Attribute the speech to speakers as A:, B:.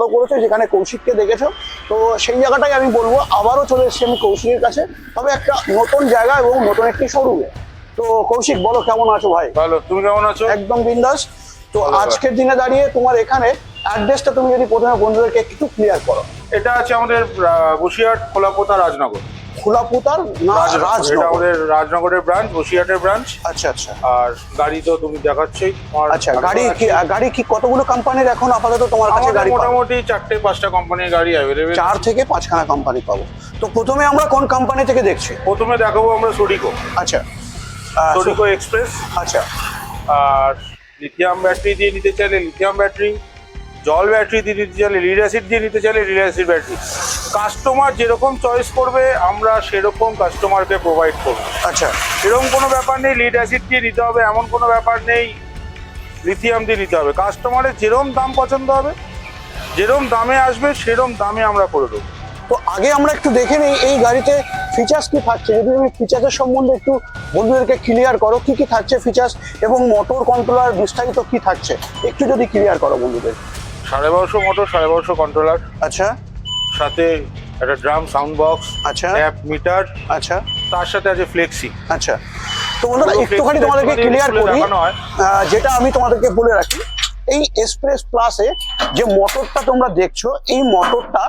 A: Follow করেছো, যেখানে কৌশিককে দেখেছো। তো সেই জায়গাটাই আমি বলবো, আবারও চলে এসেছি আমি কৌশিকের কাছে, তবে একটা নতুন জায়গা এবং নতুন একটি শোরুমে। তো কৌশিক, বলো কেমন আছো ভাই?
B: ভালো, তুমি কেমন আছো?
A: একদম বিন্দাস। তো
B: ভালো,
A: আজকের দিনে দাঁড়িয়ে তোমার এখানে অ্যাড্রেসটা তুমি যদি প্রথমে বন্ধুদেরকে একটু ক্লিয়ার করো।
B: এটা আছে আমাদের বসিরহাট, খোলাপোতা, রাজনগর।
A: খোলাপুতার না
B: এটা
A: রাজনগর?
B: আমাদের রাজনগরের ব্রাঞ্চ, বসিরহাটের ব্রাঞ্চ।
A: আচ্ছা আচ্ছা
B: আর গাড়ি তো তুমি দেখাচ্ছই।
A: আচ্ছা। গাড়ি কি কতগুলো কোম্পানির এখন আপাতত তোমার কাছে
B: আমাদের
A: গাড়ি পাবো?
B: মোটামুটি 4-5টা কোম্পানির গাড়ি অ্যাভেলেবেল।
A: 4 থেকে 5খানা কোম্পানি পাবো। তো প্রথমে আমরা কোন কোম্পানি থেকে দেখছি?
B: প্রথমে দেখাবো আমরা সোডিকো।
A: আচ্ছা
B: সোডিকো এক্সপ্রেস।
A: আচ্ছা
B: আর লিথিয়াম ব্যাটারি দিয়ে নিতে চাইলে লিথিয়াম ব্যাটারি, জল ব্যাটারি দিয়ে নিতে চাইলে লিড অ্যাসিড দিয়ে নিতে চাইলে লিড অ্যাসিড ব্যাটারি। কাস্টমার যেরকম চয়েস করবে আমরা সেরকম কাস্টমারকে প্রোভাইড করবো।
A: আচ্ছা
B: এরকম কোনো ব্যাপার নেই লিড অ্যাসিড দিয়ে নিতে হবে, এমন কোনো ব্যাপার নেই লিথিয়াম দিয়ে নিতে হবে। কাস্টমারের যেরকম দাম পছন্দ হবে, যেরকম দামে আসবে সেরকম দামে আমরা করে দেবো।
A: তো আগে আমরা একটু দেখে নিই এই গাড়িতে ফিচার্স কি থাকছে। যদি তুমি ফিচার্সের সম্বন্ধে একটু বন্ধুদেরকে ক্লিয়ার করো, কি কি থাকছে ফিচার্স এবং মোটর কন্ট্রোলার বিস্তারিত কি থাকছে, একটু যদি ক্লিয়ার করো বন্ধুদের।
B: 1250 মোটর, 1250 কন্ট্রোলার,
A: আচ্ছা
B: সাথে একটা ড্রাম সাউন্ড বক্স,
A: আচ্ছা
B: অ্যাপ মিটার,
A: আচ্ছা
B: তার সাথে আছে ফ্লেক্সি।
A: আচ্ছা। তো বন্ধুরা
B: পুরো
A: একটুখানি
B: flex
A: তোমাদেরকে
B: display
A: ক্লিয়ার করি,
B: দেখানো হয়।
A: যেটা আমি তোমাদেরকে বলে রাখি, এই এক্সপ্রেস প্লাসে যে মোটরটা তোমরা দেখছো, এই মোটরটা